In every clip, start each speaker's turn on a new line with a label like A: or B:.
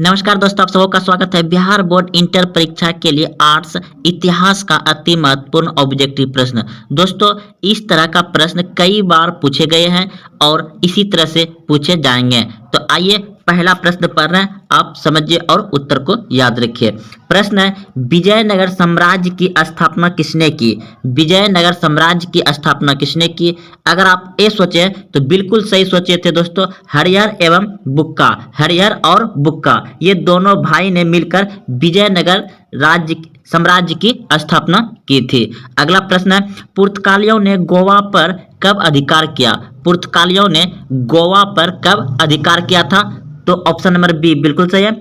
A: नमस्कार दोस्तों, आप सबों का स्वागत है। बिहार बोर्ड इंटर परीक्षा के लिए आर्ट्स इतिहास का अति महत्वपूर्ण ऑब्जेक्टिव प्रश्न। दोस्तों, इस तरह का प्रश्न कई बार पूछे गए हैं और इसी तरह से पूछे जाएंगे। तो आइए पहला प्रश्न पढ़ रहे हैं, आप समझिए और उत्तर को याद रखिए। प्रश्न है, विजयनगर साम्राज्य की स्थापना किसने की? विजयनगर साम्राज्य की स्थापना किसने की? अगर आप ये सोचे तो बिल्कुल सही सोचे थे दोस्तों, हरिहर एवं बुक्का। हरिहर और बुक्का ये दोनों भाई ने मिलकर विजयनगर राज्य साम्राज्य की स्थापना की थी। अगला प्रश्न है, पुर्तगालियों ने गोवा पर कब अधिकार किया? पुर्तगालियों ने गोवा पर कब अधिकार किया था? तो ऑप्शन नंबर बी बिल्कुल सही है।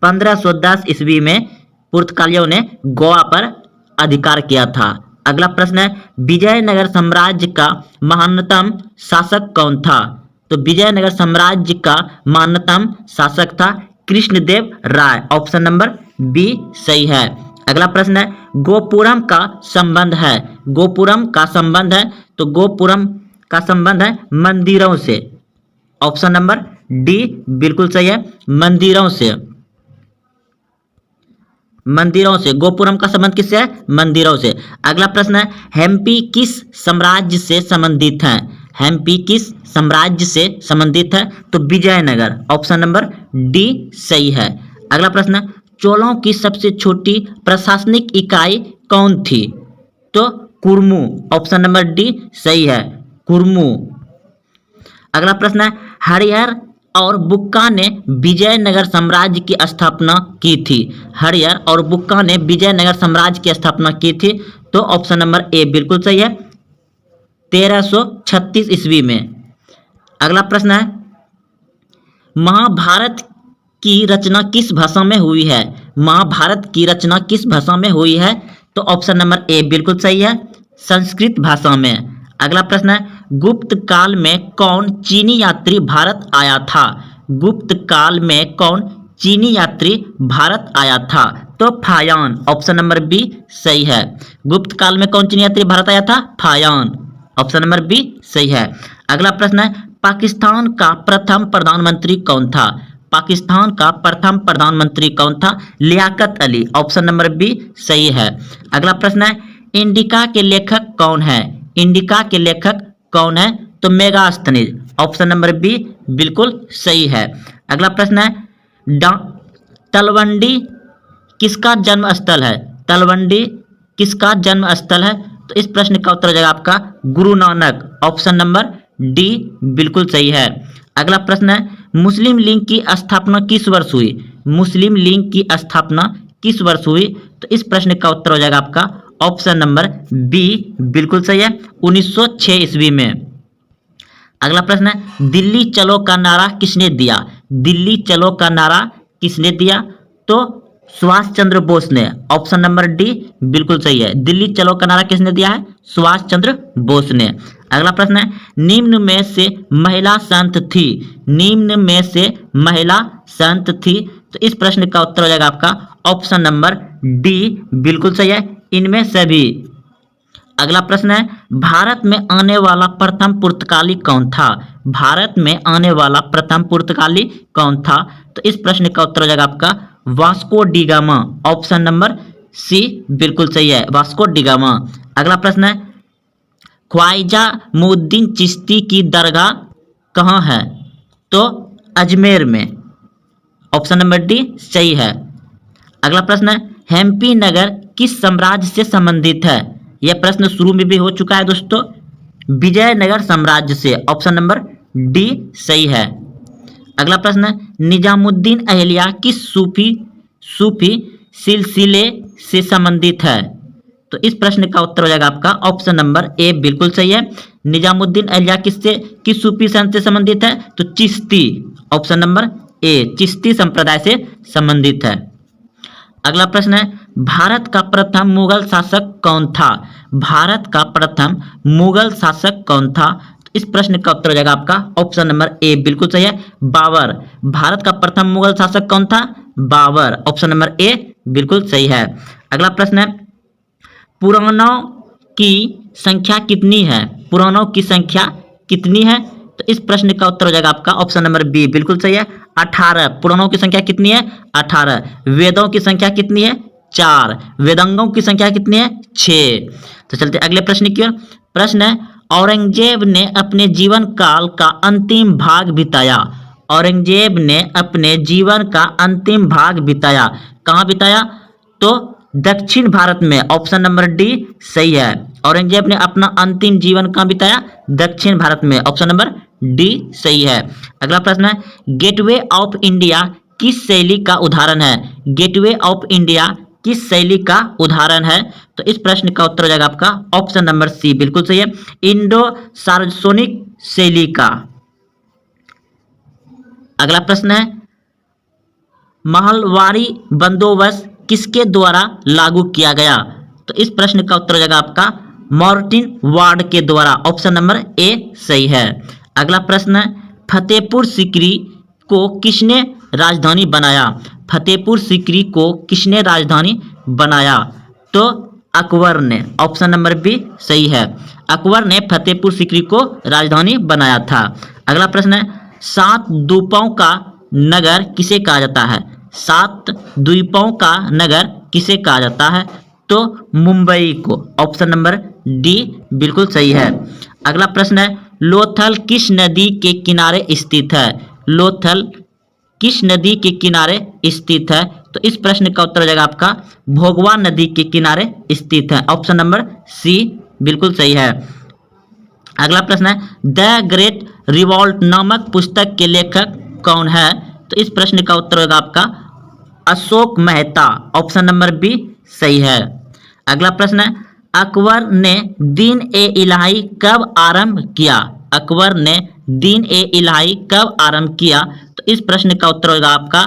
A: 1510 ईस्वी में पुर्तगालियों ने गोवा पर अधिकार किया था। अगला प्रश्न है, विजयनगर साम्राज्य का महानतम शासक कौन था? तो विजयनगर साम्राज्य का महानतम शासक था कृष्णदेव राय। ऑप्शन नंबर बी सही है। अगला प्रश्न है, गोपुरम का संबंध है। गोपुरम का संबंध है तो गोपुरम का संबंध है मंदिरों से। ऑप्शन नंबर डी बिल्कुल सही है, मंदिरों से। मंदिरों से गोपुरम का संबंध किससे है? मंदिरों से। अगला प्रश्न है, हम्पी किस साम्राज्य से संबंधित है? हम्पी किस साम्राज्य से संबंधित है? तो विजयनगर। ऑप्शन नंबर डी सही है। अगला प्रश्न है, चोलों की सबसे छोटी प्रशासनिक इकाई कौन थी? तो कुर्मू। ऑप्शन नंबर डी सही है, कुर्मू। अगला प्रश्न है, हरिहर और बुक्का ने विजयनगर साम्राज्य की स्थापना की थी। हरिहर और बुक्का ने विजयनगर साम्राज्य की स्थापना की थी। तो ऑप्शन नंबर ए बिल्कुल सही है, 1336 ईस्वी में। अगला प्रश्न है, महाभारत की रचना किस भाषा में हुई है? महाभारत की रचना किस भाषा में हुई है? तो ऑप्शन नंबर ए बिल्कुल सही है, संस्कृत भाषा में। अगला प्रश्न है, गुप्त काल में कौन चीनी यात्री भारत आया था? गुप्त काल में कौन चीनी यात्री भारत आया था? तो फायान। ऑप्शन नंबर बी सही है। गुप्त काल में कौन चीनी यात्री भारत आया था? फायान। ऑप्शन नंबर बी सही है। अगला प्रश्न है, पाकिस्तान का प्रथम प्रधानमंत्री कौन था? पाकिस्तान का प्रथम प्रधानमंत्री कौन था? Liaquat Ali. Option number B सही है। अगला प्रश्न है, इंडिका के लेखक कौन है? इंडिका के लेखक कौन है? तो मेगास्थनीज। ऑप्शन नंबर बी बिल्कुल सही है। अगला प्रश्न है, तलवंडी किसका जन्म स्थल है? तलवंडी किसका जन्म स्थल है? तो इस प्रश्न का उत्तर हो जाएगा आपका Guru Nanak. Option number D बिल्कुल सही है। अगला प्रश्न है, मुस्लिम लीग की स्थापना किस वर्ष हुई? मुस्लिम लीग की स्थापना किस वर्ष हुई? तो इस प्रश्न का उत्तर हो जाएगा आपका ऑप्शन नंबर बी बिल्कुल सही है, 1906 ईस्वी में। अगला प्रश्न है, दिल्ली चलो का नारा किसने दिया? दिल्ली चलो का नारा किसने दिया? तो सुभाष चंद्र बोस ने। ऑप्शन नंबर डी बिल्कुल सही है, दिल्ली चलो का नारा किसने दिया है? सुभाष चंद्र बोस ने। अगला प्रश्न है, निम्न में से महिला संत थी। निम्न में से महिला संत थी। तो इस प्रश्न का उत्तर हो जाएगा आपका ऑप्शन नंबर डी बिल्कुल सही है, इनमें से भी। अगला प्रश्न है, भारत में आने वाला प्रथम पुर्तगाली कौन था? भारत में आने वाला प्रथम पुर्तगाली कौन था? तो इस प्रश्न का उत्तर हो जाएगा आपका Vasco da Gama. Option number C बिल्कुल सही है, वास्को डी गामा। अगला प्रश्न है, ख्वाजा मुद्दीन चिश्ती की दरगाह कहाँ है? तो अजमेर में। ऑप्शन नंबर डी सही है। अगला प्रश्न है, हम्पी नगर किस साम्राज्य से संबंधित है? यह प्रश्न शुरू में भी हो चुका है दोस्तों, विजयनगर साम्राज्य से। ऑप्शन नंबर डी सही है। अगला प्रश्न है, निजामुद्दीन अहलिया किस सूफी सिलसिले से संबंधित है? तो इस प्रश्न का उत्तर हो जाएगा आपका ऑप्शन नंबर ए बिल्कुल सही है, निजामुद्दीन अहलिया किस सूफी संत से संबंधित है? तो Chishti. Option number A Chishti संप्रदाय से संबंधित है। अगला प्रश्न है, भारत का प्रथम मुगल शासक कौन था? भारत का प्रथम मुगल शासक कौन था? तो इस प्रश्न का उत्तर हो जाएगा आपका ऑप्शन नंबर ए बिल्कुल सही है, बाबर। भारत का प्रथम मुगल शासक कौन था? बाबर। ऑप्शन नंबर ए बिल्कुल सही है। अगला प्रश्न है, पुराणों की संख्या कितनी है? पुराणों की संख्या कितनी है? तो इस प्रश्न का उत्तर हो जाएगा आपका ऑप्शन नंबर बी, बिल्कुल सही है। 18 पुराणों की संख्या कितनी है? 18। वेदों की संख्या कितनी है? 4। वेदांगों की संख्या कितनी है? 6। तो चलते अगले प्रश्न की ओर। प्रश्न है, औरंगजेब ने अपने जीवन काल का अंतिम भाग बिताया। औरंगजेब ने अपने जीवन का अंतिम भाग बिताया कहाँ बिताया? तो दक्षिण भारत में, ऑप्शन नंबर डी सही है। औरंगजेब ने अपना अंतिम जीवन कहाँ बिताया? दक्षिण भारत में, ऑप्शन नंबर डी सही है। अगला प्रश्न है, गेटवे ऑफ इंडिया किस शैली का उदाहरण है? गेटवे ऑफ इंडिया किस शैली का उदाहरण है? तो इस प्रश्न का उत्तर हो जाएगा आपका ऑप्शन नंबर सी, बिल्कुल सही है, इंडो सार्वजनिक शैली का। अगला प्रश्न है, महलवारी बंदोबस्त किसके द्वारा लागू किया गया? तो इस प्रश्न का उत्तर हो जाएगा आपका मार्टिन वार्ड के द्वारा, ऑप्शन नंबर ए सही है। अगला प्रश्न है, फतेहपुर सीकरी को किसने राजधानी बनाया? फतेहपुर सीकरी को किसने राजधानी बनाया? तो अकबर ने, ऑप्शन नंबर बी सही है। अकबर ने फतेहपुर सीकरी को राजधानी बनाया था। अगला प्रश्न है, 7 द्वीपों का नगर किसे कहा जाता है? 7 द्वीपों का नगर किसे कहा जाता है? तो मुंबई को, ऑप्शन नंबर डी बिल्कुल सही है। अगला प्रश्न है, लोथल किस नदी के किनारे स्थित है? लोथल किस नदी के किनारे स्थित है? तो इस प्रश्न का उत्तर हो जाएगा आपका भोगवा नदी के किनारे स्थित है, ऑप्शन नंबर सी बिल्कुल सही है। अगला प्रश्न है, द ग्रेट रिवॉल्ट नामक पुस्तक के लेखक कौन है? तो इस प्रश्न का उत्तर होगा आपका Ashok Mehta, option number B सही है। अगला प्रश्न है, अकबर ने दीन ए इलाही कब आरंभ किया? अकबर ने दीन ए इलाही कब आरंभ किया? तो इस प्रश्न का उत्तर होगा आपका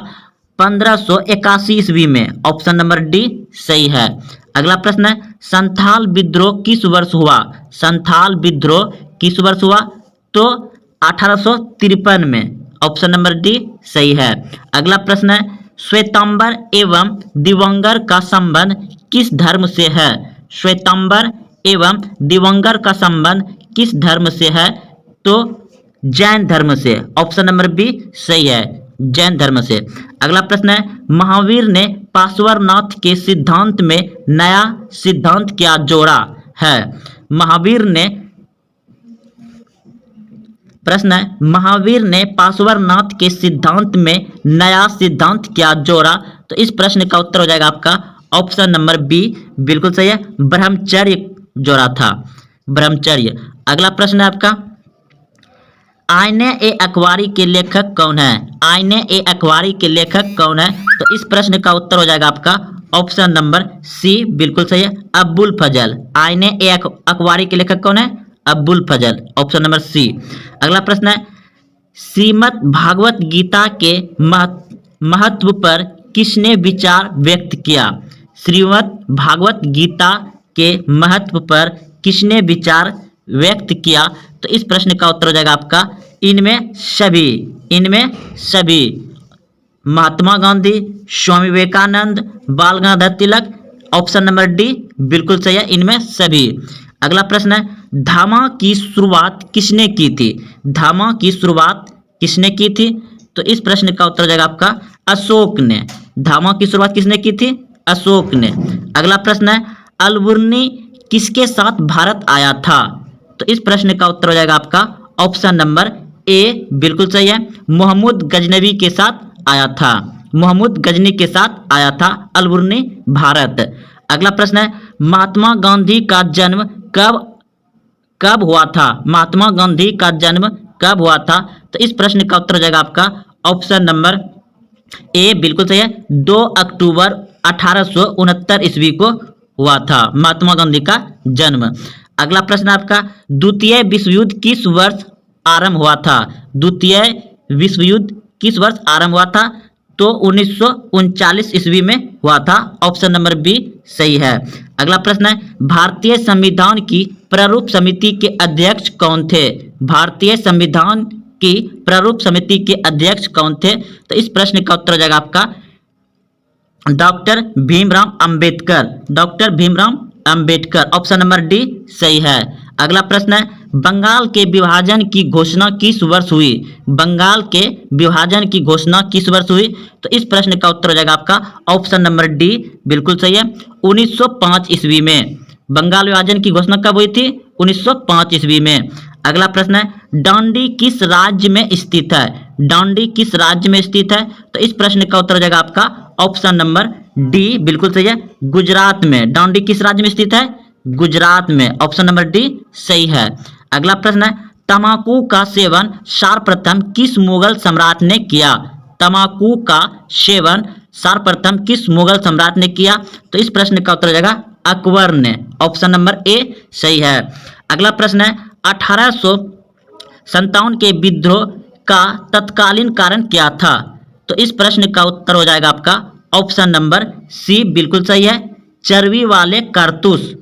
A: 1581 ईस्वी में, ऑप्शन नंबर डी सही है। अगला प्रश्न है, संथाल विद्रोह किस वर्ष हुआ? संथाल विद्रोह किस वर्ष हुआ? तो 1853 में, ऑप्शन नंबर डी सही है। अगला प्रश्न है, श्वेतांबर एवं दिवंगर का संबंध किस धर्म से है? श्वेतांबर एवं दिवंगर का संबंध किस धर्म से है? तो जैन धर्म से, ऑप्शन नंबर बी सही है, जैन धर्म से। अगला प्रश्न है, महावीर ने पार्श्वनाथ के सिद्धांत में नया सिद्धांत क्या जोड़ा है? महावीर ने, प्रश्न है, महावीर ने पार्श्वनाथ के सिद्धांत में नया सिद्धांत क्या जोड़ा? तो इस प्रश्न का उत्तर हो जाएगा आपका ऑप्शन नंबर बी बिल्कुल सही है, ब्रह्मचर्य जोड़ा था, ब्रह्मचर्य। अगला प्रश्न है आपका, आईने ए अखबारी के लेखक कौन है? आईने ए अखबारी के लेखक कौन है? तो इस प्रश्न का उत्तर हो जाएगा आपका ऑप्शन नंबर सी बिल्कुल सही है, अब्बुल फजल। आईने ए अखबारी के लेखक कौन है? अब्बुल फजल, ऑप्शन नंबर सी। अगला प्रश्न है, श्रीमद् भागवत गीता के महत्व पर किसने विचार व्यक्त किया? श्रीमद् भागवत गीता के महत्व पर किसने विचार व्यक्त किया? तो इस प्रश्न का उत्तर हो जाएगा आपका इनमें सभी, महात्मा गांधी, स्वामी विवेकानंद, बाल Gangadhar Tilak, option number D बिल्कुल सही है, इनमें सभी। अगला प्रश्न है, धामा की शुरुआत किसने की थी? धामा की शुरुआत किसने की थी? तो इस प्रश्न का उत्तर हो जाएगा आपका अशोक ने। धामा की शुरुआत किसने की थी? अशोक ने। अगला प्रश्न है, अलबुर्नी किसके साथ भारत आया था? तो इस प्रश्न का उत्तर हो जाएगा आपका ऑप्शन नंबर ए बिल्कुल सही है, मोहम्मद गजनवी के साथ आया था। मोहम्मद गजनी के साथ आया था अलबुर्नी भारत। अगला प्रश्न है, महात्मा गांधी का जन्म कब हुआ था? महात्मा गांधी का जन्म कब हुआ था? तो इस प्रश्न का उत्तर हो जाएगा आपका ऑप्शन नंबर ए बिल्कुल सही है, 2 अक्टूबर 1869 ईस्वी को हुआ था महात्मा गांधी का जन्म। अगला प्रश्न आपका, द्वितीय विश्व युद्ध किस वर्ष आरंभ हुआ था? द्वितीय विश्व युद्ध किस वर्ष आरंभ हुआ था? तो 1939 ईस्वी में हुआ था, ऑप्शन नंबर बी सही है। अगला प्रश्न है, भारतीय संविधान की प्रारूप समिति के अध्यक्ष कौन थे? भारतीय संविधान की प्रारूप समिति के अध्यक्ष कौन थे? तो इस प्रश्न का उत्तर हो जाएगा आपका doctor Bhimrao Ambedkar. Doctor Bhimrao Ambedkar, option number D सही है। अगला प्रश्न है, बंगाल के विभाजन की घोषणा किस वर्ष हुई? बंगाल के विभाजन की घोषणा किस वर्ष हुई? तो इस प्रश्न का उत्तर हो जाएगा आपका ऑप्शन नंबर डी, बिल्कुल सही है, 1905 ईस्वी में। बंगाल विभाजन की घोषणा कब हुई थी? 1905 ईस्वी में। अगला प्रश्न है डांडी किस राज्य में स्थित है? डांडी किस राज्य में स्थित है? तो इस प्रश्न का उत्तर हो जाएगा आपका ऑप्शन नंबर डी, बिल्कुल सही है, गुजरात में। डांडी किस राज्य में स्थित है? गुजरात में। ऑप्शन नंबर डी सही है। अगला प्रश्न है तंबाकू का सेवन सर्वप्रथम किस मुगल सम्राट ने किया? तंबाकू का सेवन सर्वप्रथम किस मुगल सम्राट ने किया? तो इस प्रश्न का उत्तर हो जाएगा अकबर ने। ऑप्शन नंबर ए सही है। अगला प्रश्न है 1857 के विद्रोह का तत्कालीन कारण क्या था? तो इस प्रश्न का उत्तर हो जाएगा आपका ऑप्शन नंबर सी, बिल्कुल सही है, चर्बी वाले कारतूस।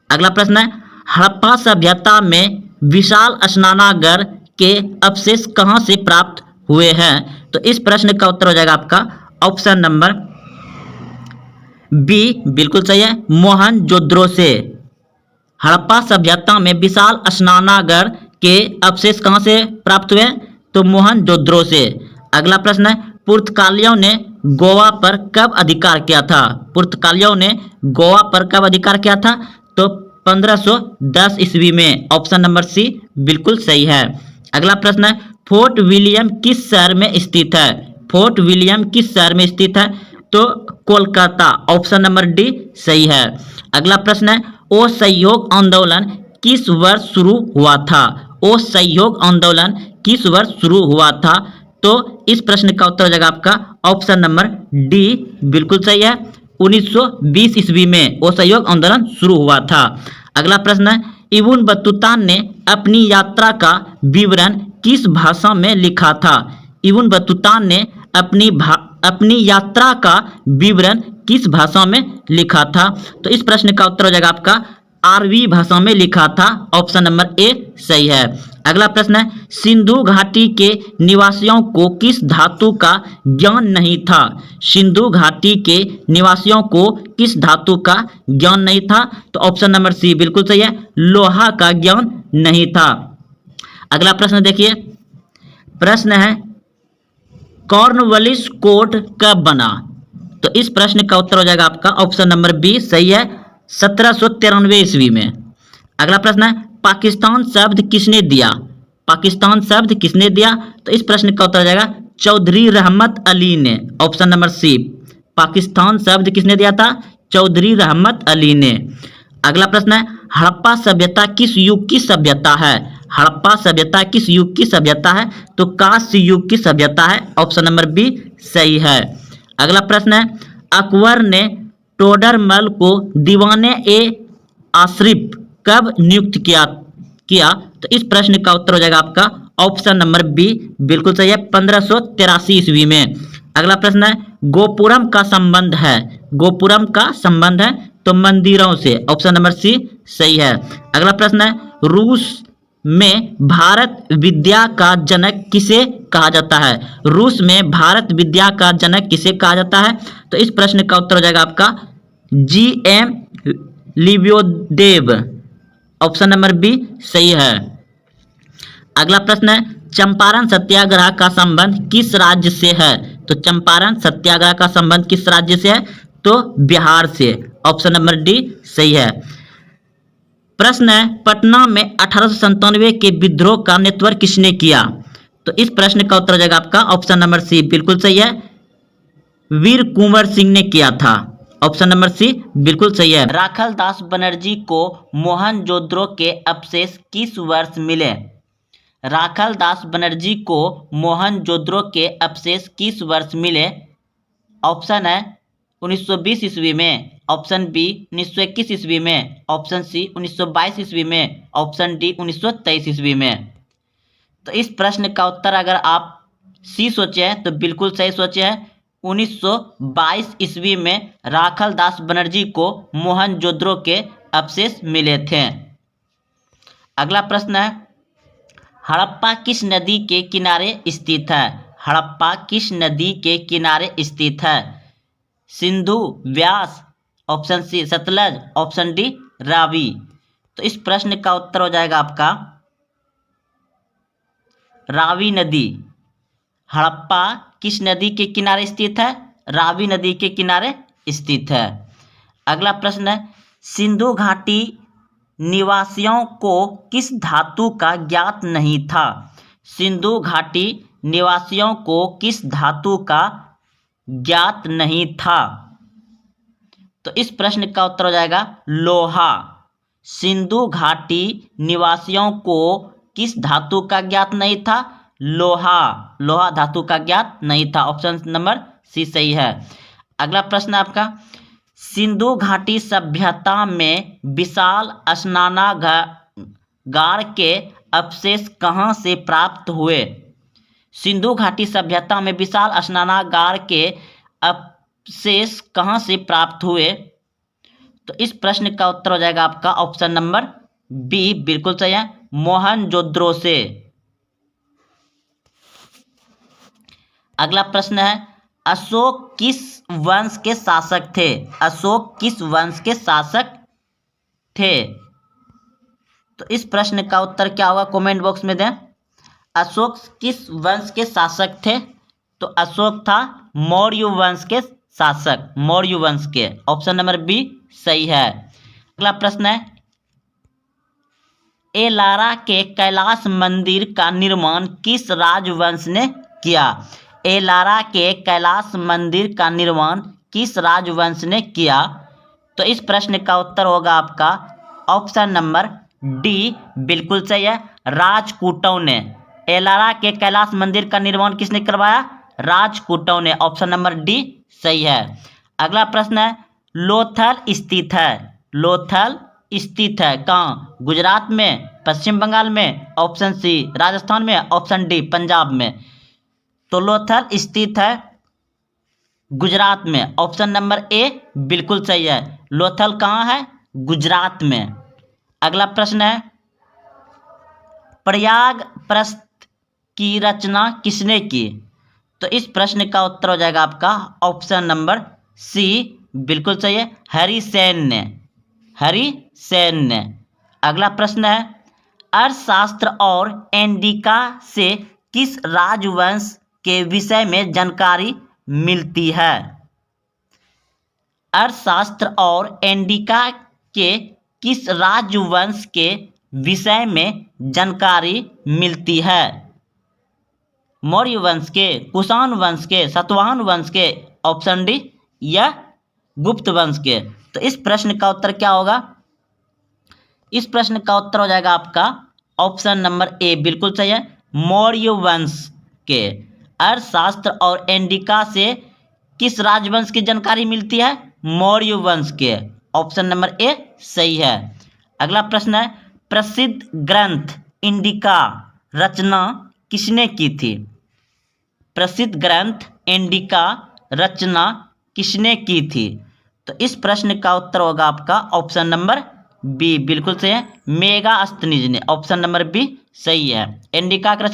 A: अगला प्रश्न है हड़प्पा सभ्यता में विशाल स्नानागार के अवशेष कहां से प्राप्त हुए हैं? तो इस प्रश्न का उत्तर हो जाएगा आपका ऑप्शन नंबर बी, बिल्कुल सही है, मोहनजोदड़ो से। हड़प्पा सभ्यता में विशाल स्नानागार के अवशेष कहां से प्राप्त हुए? तो मोहनजोदड़ो से। अगला प्रश्न है पुर्तगालियों ने गोवा पर कब अधिकार किया था? पुर्तगालियों ने गोवा पर कब अधिकार किया था? तो 1510 ईस्वी में। ऑप्शन नंबर सी बिल्कुल सही है। अगला प्रश्न है फोर्ट विलियम किस शहर में स्थित है? फोर्ट विलियम किस शहर में स्थित है? तो कोलकाता। ऑप्शन नंबर डी सही है। अगला प्रश्न है असहयोग आंदोलन किस वर्ष शुरू हुआ था? असहयोग आंदोलन किस वर्ष शुरू हुआ था? तो इस प्रश्न का उत्तर हो जाएगा आपका ऑप्शन नंबर डी, बिल्कुल सही है, 1920 ईस्वी में असहयोग आंदोलन शुरू हुआ था। अगला प्रश्न है इब्न बतूता ने अपनी यात्रा का विवरण किस भाषा में लिखा था? इब्न बतूता ने अपनी यात्रा का विवरण किस भाषा में लिखा था? तो इस प्रश्न का उत्तर हो जाएगा आपका अरबी भाषा में लिखा था। ऑप्शन नंबर ए सही है। अगला प्रश्न है सिंधु घाटी के निवासियों को किस धातु का ज्ञान नहीं था? सिंधु घाटी के निवासियों को किस धातु का ज्ञान नहीं था? तो ऑप्शन नंबर सी बिल्कुल सही है, लोहा का ज्ञान नहीं था। अगला प्रश्न देखिए, प्रश्न है कॉर्नवालिस कोड कब बना? तो इस प्रश्न का उत्तर हो जाएगा आपका ऑप्शन नंबर बी सही है, 1793 ईस्वी में। अगला प्रश्न है पाकिस्तान शब्द किसने दिया? पाकिस्तान शब्द किसने दिया? तो इस प्रश्न का उत्तर हो जाएगा चौधरी रहमत अली ने। ऑप्शन नंबर सी, पाकिस्तान शब्द किसने दिया था? चौधरी रहमत अली ने। अगला प्रश्न है हड़प्पा सभ्यता किस युग की सभ्यता है? हड़प्पा सभ्यता किस युग की सभ्यता है? तो कांस्य युग की सभ्यता है। ऑप्शन नंबर बी सही है। अगला प्रश्न है अकबर ने टोडरमल को दीवाने ए आसरिफ कब नियुक्त किया? तो इस प्रश्न का उत्तर हो जाएगा आपका ऑप्शन नंबर बी, बिल्कुल सही है, 1583 ईस्वी में। अगला प्रश्न है गोपुरम का संबंध है? गोपुरम का संबंध है तो मंदिरों से। ऑप्शन नंबर सी सही है। अगला प्रश्न है रूस में भारत विद्या का जनक किसे कहा जाता है? रूस में भारत विद्या का जनक किसे कहा जाता है? तो इस प्रश्न का उत्तर हो जाएगा आपका GM लिब्योदेव। ऑप्शन नंबर बी सही है। अगला प्रश्न है चंपारण सत्याग्रह का संबंध किस राज्य से है? तो चंपारण सत्याग्रह का संबंध किस राज्य से है? तो बिहार से। ऑप्शन नंबर डी सही है। प्रश्न है पटना में 1897 के विद्रोह का नेतृत्व किसने किया? तो इस प्रश्न का उत्तर हो जाएगा आपका ऑप्शन नंबर सी, बिल्कुल सही है, वीर कुंवर सिंह ने किया था। ऑप्शन नंबर सी बिल्कुल सही है। राखल दास बनर्जी को मोहनजोदड़ो के अवशेष किस वर्ष मिले? राखल दास बनर्जी को मोहनजोदड़ो के अवशेष किस वर्ष मिले? ऑप्शन है 1920 ईस्वी में, ऑप्शन बी 1921 ईस्वी में, ऑप्शन सी 1922 ईस्वी में, ऑप्शन डी 1923 ईस्वी में। तो इस प्रश्न का उत्तर अगर आप सी सोचे हैं तो बिल्कुल सही सोचे हैं, 1922 ईस्वी में राखल दास बनर्जी को मोहनजोदड़ो के अवशेष मिले थे। अगला प्रश्न है हड़प्पा किस नदी के किनारे स्थित है? हड़प्पा किस नदी के किनारे स्थित है? Sindhu, Vyas, option C Sutlej, option D Ravi. तो इस प्रश्न का उत्तर हो जाएगा आपका रावी नदी। हड़प्पा किस नदी के किनारे स्थित है? रावी नदी के किनारे स्थित है। अगला प्रश्न है, सिंधु घाटी निवासियों को किस धातु का ज्ञात नहीं था? सिंधु घाटी निवासियों को किस धातु का ज्ञात नहीं था? तो इस प्रश्न का उत्तर हो जाएगा लोहा। सिंधु घाटी निवासियों को किस धातु का ज्ञात नहीं था? लोहा। लोहा धातु का ज्ञात नहीं था। ऑप्शन नंबर सी सही है। अगला प्रश्न आपका, सिंधु घाटी सभ्यता में विशाल स्नानागार के अवशेष कहाँ से प्राप्त हुए? सिंधु घाटी सभ्यता में विशाल स्नानागार के अवशेष कहाँ से प्राप्त हुए? तो इस प्रश्न का उत्तर हो जाएगा आपका ऑप्शन नंबर बी बिल्कुल सही है, मोहनजोदड़ो से। अगला प्रश्न है, अशोक किस वंश के शासक थे? अशोक किस वंश के शासक थे? तो इस प्रश्न का उत्तर क्या होगा कमेंट बॉक्स में दें। अशोक किस वंश के शासक थे? तो अशोक था मौर्य वंश के शासक, मौर्य वंश के। ऑप्शन नंबर बी सही है। अगला प्रश्न है, एलारा के कैलाश मंदिर का निर्माण किस राजवंश ने किया? एलारा के कैलाश मंदिर का निर्माण किस राजवंश ने किया? तो इस प्रश्न का उत्तर होगा आपका ऑप्शन नंबर डी बिल्कुल सही है, राजपूतों ने। एलारा के कैलाश मंदिर का निर्माण किसने करवाया? राजपूतों ने। ऑप्शन नंबर डी सही है। अगला प्रश्न है, लोथल स्थित है। लोथल स्थित है कहाँ? गुजरात में, पश्चिम बंगाल में, ऑप्शन सी राजस्थान में, ऑप्शन डी पंजाब में। तो लोथल स्थित है गुजरात में। ऑप्शन नंबर ए बिल्कुल सही है। लोथल कहाँ है? गुजरात में। अगला प्रश्न है, प्रयागप्रस्थ की रचना किसने की? तो इस प्रश्न का उत्तर हो जाएगा आपका ऑप्शन नंबर सी बिल्कुल सही है, हरिसेन ने। हरिसेन ने। अगला प्रश्न है, अर्थशास्त्र और इंडिका से किस राजवंश के विषय में जानकारी मिलती है? अर्थशास्त्र और इंडिका के किस राजवंश के विषय में जानकारी मिलती है? मौर्य वंश के, कुषाण वंश के, सातवाहन वंश के, ऑप्शन डी या गुप्त वंश के। तो इस प्रश्न का उत्तर क्या होगा? इस प्रश्न का उत्तर हो जाएगा आपका ऑप्शन नंबर ए बिल्कुल सही है, मौर्य वंश के। अर्थशास्त्र और इंडिका से किस राजवंश की जानकारी मिलती है? मौर्य वंश के। ऑप्शन नंबर ए सही है। अगला प्रश्न है, प्रसिद्ध ग्रंथ इंडिका रचना किसने की थी? प्रसिद्ध ग्रंथ इंडिका रचना किसने की थी? तो इस प्रश्न का उत्तर होगा आपका ऑप्शन नंबर बी बिल्कुल सही है, मेगास्थनीज ने। ऑप्शन नंबर बी सही है। इंडिका का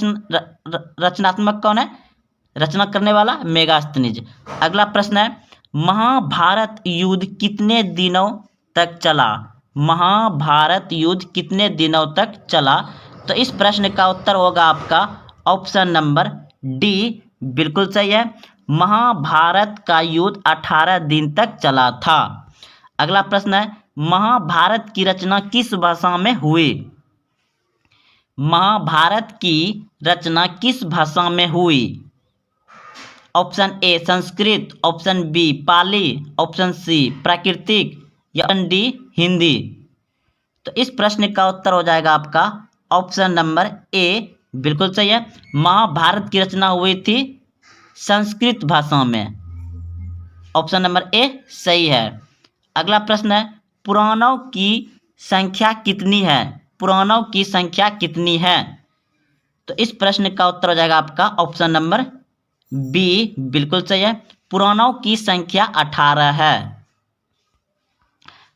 A: रचनात्मक कौन है? रचना करने वाला मेगास्थनीज। अगला प्रश्न है, महाभारत युद्ध कितने दिनों तक चला? महाभारत युद्ध कितने दिनों तक चला? तो इस प्रश्न का उत्तर होगा आपका ऑप्शन नंबर डी बिल्कुल सही है, महाभारत का युद्ध 18 दिन तक चला था। अगला प्रश्न है, महाभारत की रचना किस भाषा में हुई? महाभारत की रचना किस भाषा में हुई? Option A Sanskrit, option B Pali, option C प्राकृतिक या ऑप्शन डी हिंदी। तो इस प्रश्न का उत्तर हो जाएगा आपका ऑप्शन नंबर ए बिल्कुल सही है, महाभारत की रचना हुई थी संस्कृत भाषा में। ऑप्शन नंबर ए सही है। अगला प्रश्न है, पुराणों की संख्या कितनी है? पुराणों की संख्या कितनी है? तो इस प्रश्न का उत्तर हो जाएगा आपका ऑप्शन नंबर बी बिल्कुल सही है, पुराणों की संख्या 18 है।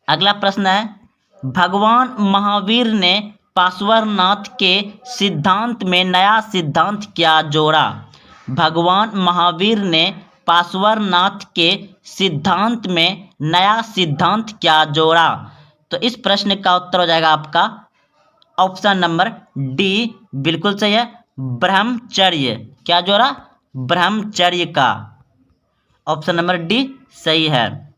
A: अगला प्रश्न है, भगवान महावीर ने पार्श्वनाथ के सिद्धांत में नया सिद्धांत क्या जोड़ा? भगवान महावीर ने पार्श्वनाथ के सिद्धांत में नया सिद्धांत क्या जोड़ा? तो इस प्रश्न का उत्तर हो जाएगा आपका ऑप्शन नंबर डी बिल्कुल सही है, ब्रह्मचर्य। क्या जोड़ा? ब्रह्मचर्य का। ऑप्शन नंबर डी सही है।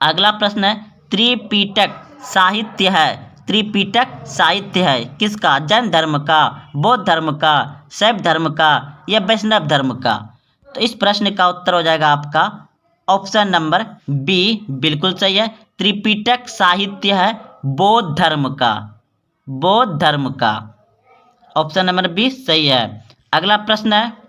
A: अगला प्रश्न है त्रिपिटक साहित्य है, त्रिपिटक साहित्य है किसका? जैन धर्म का, बौद्ध धर्म का, शैव धर्म का या वैष्णव धर्म का? तो इस प्रश्न का उत्तर हो जाएगा आपका ऑप्शन नंबर बी बिल्कुल सही है, त्रिपिटक साहित्य है बौद्ध धर्म का, बौद्ध धर्म का। ऑप्शन नंबर बी सही है। अगला प्रश्न है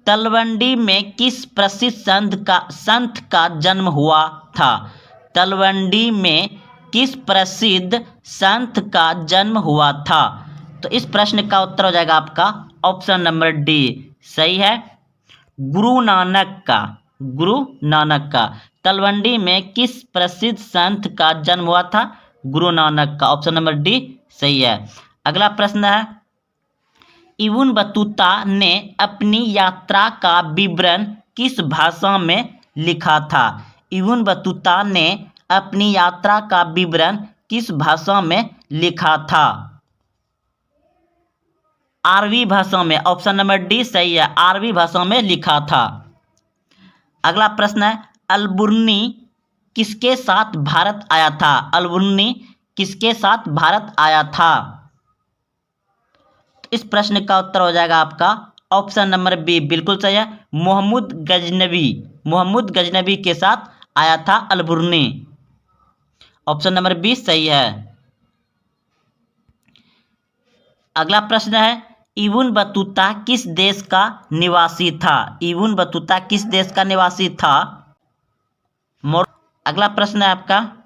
A: तलवंडी में किस प्रसिद्ध संत का जन्म हुआ था? तलवंडी में किस प्रसिद्ध संत का जन्म हुआ था? तो इस प्रश्न का उत्तर हो जाएगा आपका ऑप्शन नंबर डी सही है, गुरु नानक का, गुरु नानक का। तलवंडी में किस प्रसिद्ध संत का जन्म हुआ था? गुरु नानक का। ऑप्शन नंबर डी सही है। अगला प्रश्न है इब्न बतूता ने अपनी यात्रा का विवरण किस भाषा में लिखा था? इब्न बतूता ने अपनी यात्रा का विवरण किस भाषा में लिखा था? अरबी भाषा में। ऑप्शन नंबर डी सही है, अरबी भाषा में लिखा था। अगला प्रश्न है अलबुर्नी किसके साथ भारत आया था? अलबुर्नी किसके साथ भारत आया था? तो इस प्रश्न का उत्तर हो जाएगा आपका ऑप्शन नंबर बी बिल्कुल सही है, मोहम्मद गजनबी, मोहम्मद गजनबी के साथ आया था अलबुर्नी। ऑप्शन नंबर बी सही है। अगला प्रश्न है इब्न बतूता किस देश का निवासी था? इब्न बतूता किस देश का निवासी था? अगला प्रश्न है आपका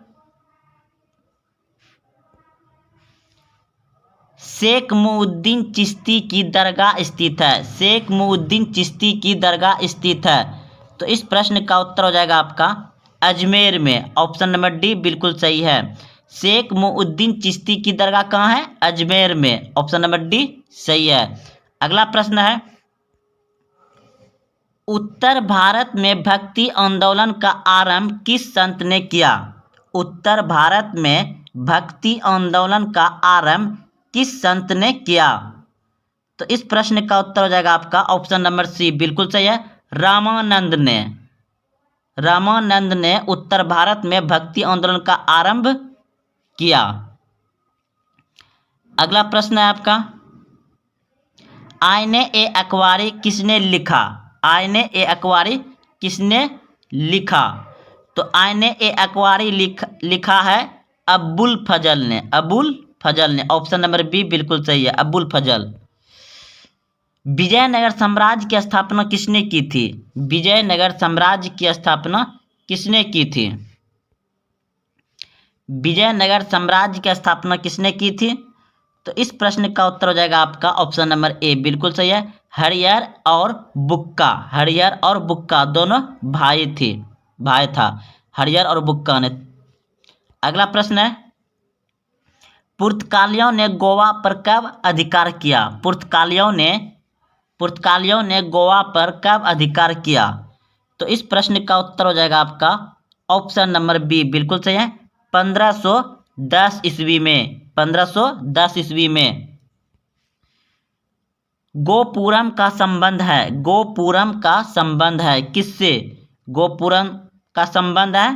A: शेख मुउद्दीन चिश्ती की दरगाह स्थित है, शेख मुउद्दीन चिश्ती की दरगाह स्थित है। तो इस प्रश्न का उत्तर हो जाएगा आपका अजमेर में। ऑप्शन नंबर डी बिल्कुल सही है, शेख मुउद्दीन चिश्ती की दरगाह कहाँ है? अजमेर में। ऑप्शन नंबर डी सही है। अगला प्रश्न है उत्तर भारत में भक्ति आंदोलन का आरंभ किस संत ने किया? उत्तर भारत में भक्ति आंदोलन का आरंभ किस संत ने किया? तो इस प्रश्न का उत्तर हो जाएगा आपका ऑप्शन नंबर सी बिल्कुल सही है, रामानंद ने। रामानंद ने उत्तर भारत में भक्ति आंदोलन का आरंभ किया। अगला प्रश्न है आपका आईने ए अकबारी किसने लिखा? आईने ए अकबारी किसने लिखा? तो आईने ए अकबारी लिखा है अबुल फजल ने, अबुल फजल ने। ऑप्शन नंबर बी बिल्कुल सही है, अबुल फजल। विजयनगर साम्राज्य की स्थापना किसने की थी? विजयनगर साम्राज्य की स्थापना किसने की थी? विजयनगर साम्राज्य की स्थापना किसने की थी? तो इस प्रश्न का उत्तर हो जाएगा आपका ऑप्शन नंबर ए बिल्कुल सही है, हरियर और बुक्का। हरियर और बुक्का दोनों भाई थे, भाई था हरियर और बुक्का ने। अगला प्रश्न है पुर्तगालियों ने गोवा पर कब अधिकार किया? पुर्तगालियों ने गोवा पर कब अधिकार किया? तो इस प्रश्न का उत्तर हो जाएगा आपका ऑप्शन नंबर बी बिल्कुल सही है, 1510 ईस्वी में। 1510 ईस्वी में। गोपुरम का संबंध है, गोपुरम का संबंध है किससे? गोपुरम का संबंध है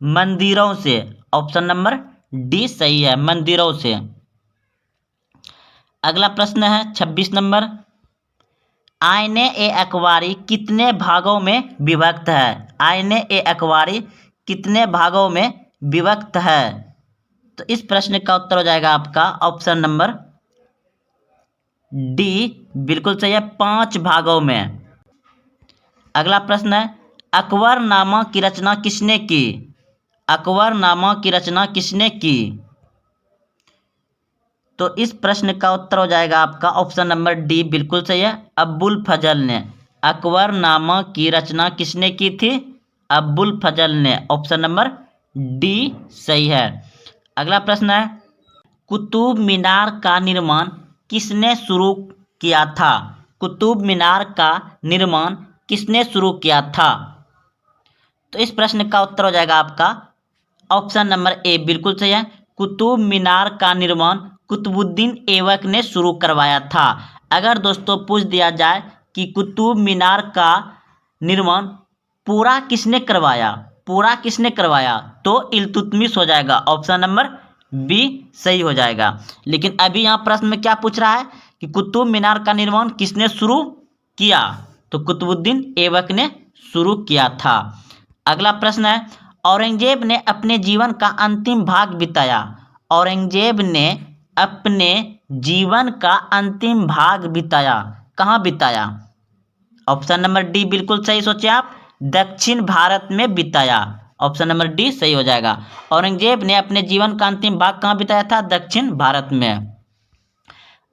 A: मंदिरों से। ऑप्शन नंबर डी सही है, मंदिरों से। अगला प्रश्न है 26 नंबर आईने ए अकबारी कितने भागों में विभक्त है? आईने ए अकबारी कितने भागों में विभक्त है? तो इस प्रश्न का उत्तर हो जाएगा आपका ऑप्शन नंबर डी बिल्कुल सही है, 5 भागों में। अगला प्रश्न है अकबरनामा की रचना किसने की? अकबरनामा की रचना किसने की? तो इस प्रश्न का उत्तर हो जाएगा आपका ऑप्शन नंबर डी बिल्कुल सही है, अबुल फजल ने। अकबरनामा की रचना किसने की थी? अबुल फजल ने। ऑप्शन नंबर डी सही है। अगला प्रश्न है कुतुब मीनार का निर्माण किसने शुरू किया था? कुतुब मीनार का निर्माण किसने शुरू किया था? तो इस प्रश्न का उत्तर हो जाएगा आपका ऑप्शन नंबर ए बिल्कुल सही है। कुतुब मीनार का निर्माण कुतुबुद्दीन ऐबक ने शुरू करवाया था। अगर दोस्तों पूछ दिया जाए कि कुतुब मीनार का निर्माण पूरा किसने करवाया, पूरा किसने करवाया, तो इल्तुतमिश हो जाएगा। ऑप्शन नंबर बी सही हो जाएगा। लेकिन अभी यहाँ प्रश्न में क्या पूछ रहा है कि कुतुब मीनार का निर्माण किसने शुरू किया, तो कुतुबुद्दीन ऐबक ने शुरू किया था। अगला प्रश्न है, औरंगजेब ने अपने जीवन का अंतिम भाग बिताया। औरंगजेब ने अपने जीवन का अंतिम भाग बिताया, कहाँ बिताया? ऑप्शन नंबर डी बिल्कुल सही सोचे आप, दक्षिण भारत में बिताया। ऑप्शन नंबर डी सही हो जाएगा। औरंगजेब ने अपने जीवन का अंतिम भाग कहाँ बिताया था? दक्षिण भारत में।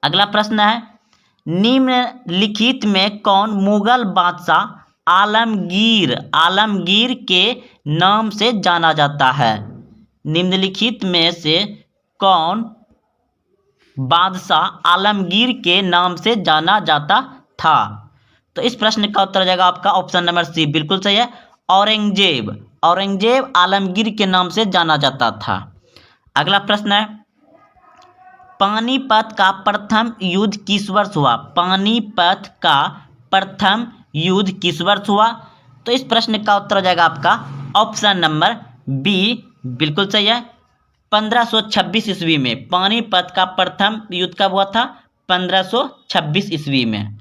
A: अगला प्रश्न है, निम्नलिखित में कौन मुगल बादशाह आलमगीर के नाम से जाना जाता है? निम्नलिखित में से कौन बादशाह आलमगीर के नाम से जाना जाता था? तो इस प्रश्न का उत्तर हो जाएगा आपका ऑप्शन नंबर सी बिल्कुल सही है, औरंगजेब आलमगीर के नाम से जाना जाता था। अगला प्रश्न है, पानीपत का प्रथम युद्ध किस वर्ष हुआ? पानीपत का प्रथम युद्ध किस वर्ष हुआ? तो इस प्रश्न का उत्तर हो जाएगा आपका ऑप्शन नंबर बी बिल्कुल सही है, 1526 ईस्वी में। पानीपत का प्रथम युद्ध कब हुआ था? 1526 ईस्वी में।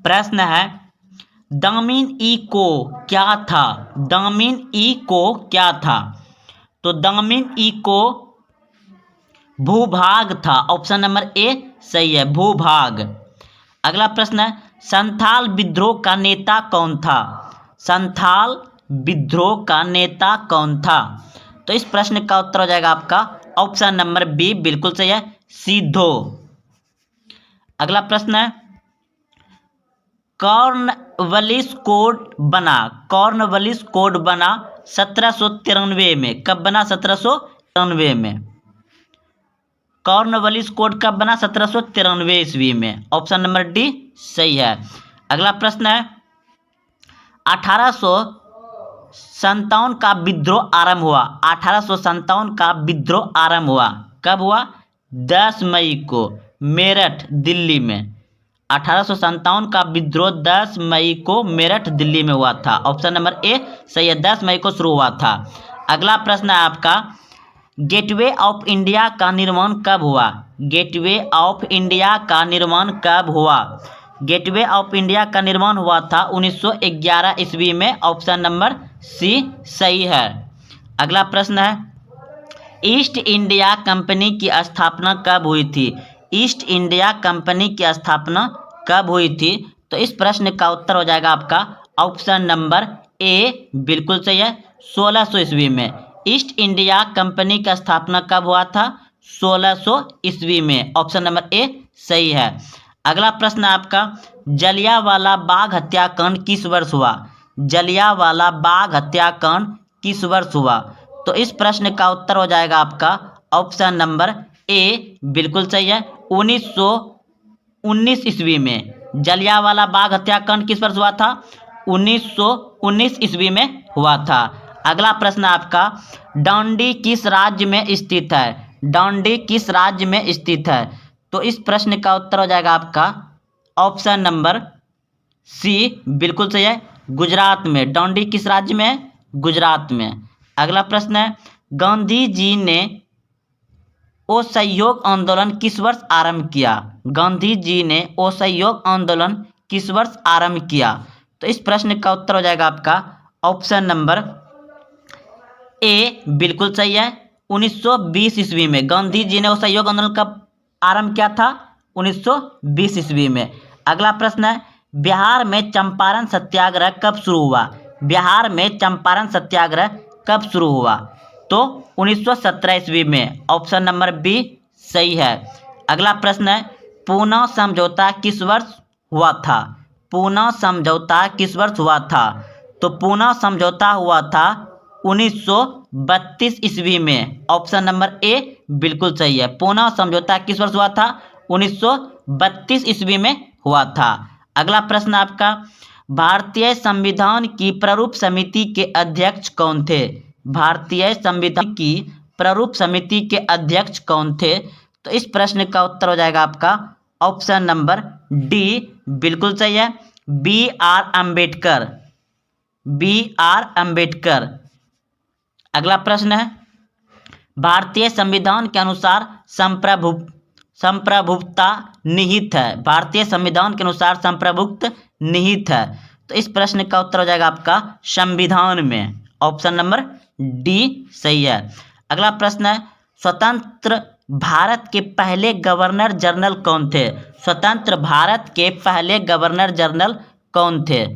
A: प्रश्न है, दामिन ई को क्या था? दामिन ई को क्या था? तो दामिन ई को भूभाग था। ऑप्शन नंबर ए सही है, भूभाग। अगला प्रश्न है, संथाल विद्रोह का नेता कौन था? संथाल विद्रोह का नेता कौन था? तो इस प्रश्न का उत्तर हो जाएगा आपका ऑप्शन नंबर बी बिल्कुल सही है, सिद्धो। अगला प्रश्न है, कॉर्नवालिस कोड बना 1793 में। कब बना? 1793 में। कॉर्नवालिस कोड कब बना? 1793 ईस्वी में। ऑप्शन नंबर डी सही है। अगला प्रश्न है, 1857 का विद्रोह आरंभ हुआ। 1857 का विद्रोह आरंभ हुआ कब हुआ? 10 मई को मेरठ दिल्ली में। 1857 का विद्रोह 10 मई को मेरठ दिल्ली में हुआ था। ऑप्शन नंबर ए सही है, 10 मई को शुरू हुआ था। अगला प्रश्न है आपका, गेटवे ऑफ इंडिया का निर्माण कब हुआ? गेटवे ऑफ इंडिया का निर्माण कब हुआ? गेटवे ऑफ इंडिया का निर्माण हुआ था 1911 ईस्वी में। ऑप्शन नंबर सी सही है। अगला प्रश्न है, ईस्ट इंडिया कंपनी की स्थापना कब हुई थी? ईस्ट इंडिया कंपनी की स्थापना कब हुई थी? तो इस प्रश्न का उत्तर हो जाएगा आपका ऑप्शन नंबर ए बिल्कुल सही है, 1600 ईस्वी में। ईस्ट इंडिया कंपनी का स्थापना कब हुआ था? 1600 ईस्वी में। ऑप्शन नंबर ए सही है। अगला प्रश्न आपका, जलियांवाला बाग हत्याकांड किस वर्ष हुआ? जलियांवाला बाग हत्याकांड किस वर्ष हुआ? तो इस प्रश्न का उत्तर हो जाएगा आपका ऑप्शन नंबर ए बिल्कुल सही है, 1919 ईस्वी में। जलियांवाला बाग हत्याकांड किस वर्ष हुआ था? 1919 ईस्वी में हुआ था। अगला प्रश्न आपका, डांडी किस राज्य में स्थित है? डांडी किस राज्य में स्थित है? तो इस प्रश्न का उत्तर हो जाएगा आपका ऑप्शन नंबर सी बिल्कुल सही है, गुजरात में। डांडी किस राज्य में है? गुजरात में। अगला प्रश्न है, गांधी जी ने असहयोग आंदोलन किस वर्ष आरंभ किया? गांधी जी ने असहयोग आंदोलन किस वर्ष आरंभ किया? तो इस प्रश्न का उत्तर हो जाएगा आपका ऑप्शन नंबर ए बिल्कुल सही है, 1920 ईस्वी में। गांधी जी ने असहयोग आंदोलन कब आरंभ किया था? 1920 ईस्वी में। अगला प्रश्न है, बिहार में चंपारण सत्याग्रह कब शुरू हुआ? बिहार में चंपारण सत्याग्रह कब शुरू हुआ? तो 1917 ईस्वी में। ऑप्शन नंबर बी सही है। अगला प्रश्न है, पूना समझौता किस वर्ष हुआ था? पूना समझौता किस वर्ष हुआ था? तो पूना समझौता हुआ था 1932 ईस्वी में। ऑप्शन नंबर ए बिल्कुल सही है, पूना समझौता किस वर्ष हुआ था? 1932 ईस्वी में हुआ था। अगला प्रश्न आपका, भारतीय संविधान की प्रारूप समिति के अध्यक्ष कौन थे? भारतीय संविधान की प्रारूप समिति के अध्यक्ष कौन थे? तो इस प्रश्न का उत्तर हो जाएगा आपका ऑप्शन नंबर डी, बिल्कुल सही है, B R Ambedkar, B R Ambedkar. अगला प्रश्न है, भारतीय संविधान के अनुसार संप्रभुता निहित है। भारतीय संविधान के अनुसार संप्रभुत्व निहित है। तो इस प्रश्न का उत्तर हो जाएगा आपका संविधान में, ऑप्शन नंबर डी सही है। अगला प्रश्न है, स्वतंत्र भारत के पहले गवर्नर जनरल कौन थे? स्वतंत्र भारत के पहले गवर्नर जनरल कौन थे?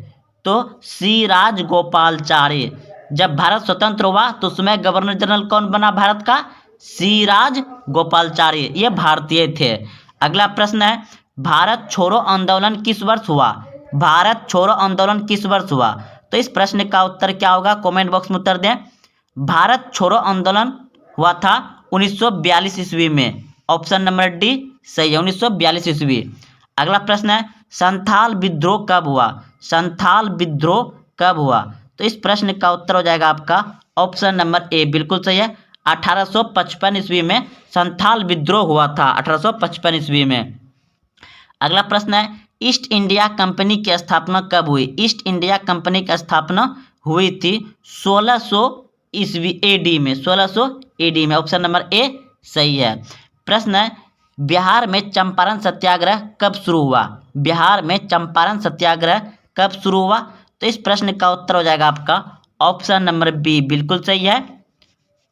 A: तो सी राजगोपालाचारी। जब भारत स्वतंत्र हुआ तो उसमें गवर्नर जनरल कौन बना भारत का? सी राजगोपालाचारी, ये भारतीय थे। अगला प्रश्न है, भारत छोड़ो आंदोलन किस वर्ष हुआ? भारत छोड़ो आंदोलन किस वर्ष हुआ? तो इस प्रश्न का उत्तर क्या होगा? कमेंट बॉक्स में उत्तर दें। भारत छोड़ो आंदोलन हुआ था 1942 ईस्वी में, ऑप्शन नंबर डी सही है, 1942 ईस्वी। अगला प्रश्न है, संथाल विद्रोह कब हुआ? संथाल विद्रोह कब हुआ? तो इस प्रश्न का उत्तर हो जाएगा आपका ऑप्शन नंबर ए, बिल्कुल सही है, 1855 ईस्वी में संथाल विद्रोह हुआ था, 1855 ईस्वी में। अगला प्रश्न है, ईस्ट इंडिया कंपनी की स्थापना कब हुई? ईस्ट इंडिया कंपनी की स्थापना हुई थी 1600 ईस्वी एडी में, 1600 एडी में, ऑप्शन नंबर ए सही है। प्रश्न है, बिहार में चंपारण सत्याग्रह कब शुरू हुआ? बिहार में चंपारण सत्याग्रह कब शुरू हुआ? तो इस प्रश्न का उत्तर हो जाएगा आपका ऑप्शन नंबर बी, बिल्कुल सही है,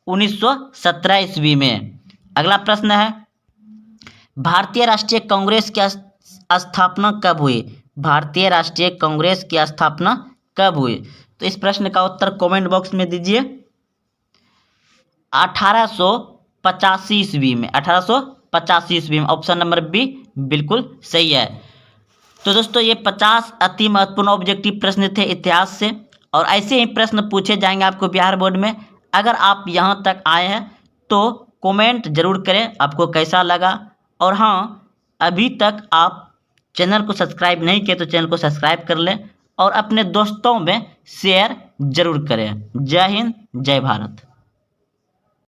A: 1917 ईस्वी में। अगला प्रश्न है, भारतीय राष्ट्रीय कांग्रेस की स्थापना कब हुई? भारतीय राष्ट्रीय कांग्रेस की स्थापना कब हुई? तो इस प्रश्न का उत्तर कमेंट बॉक्स में दीजिए। 1885 ईस्वी में, 1885 ईस्वी में, ऑप्शन नंबर बी बिल्कुल सही है। तो दोस्तों ये 50 अति महत्वपूर्ण ऑब्जेक्टिव प्रश्न थे इतिहास से, और ऐसे ही प्रश्न पूछे जाएंगे आपको बिहार बोर्ड में। अगर आप यहाँ तक आए हैं तो कमेंट जरूर करें आपको कैसा लगा, और हाँ अभी तक आप चैनल को सब्सक्राइब नहीं किए तो चैनल को सब्सक्राइब कर लें और अपने दोस्तों में शेयर जरूर करें। जय हिंद, जय भारत।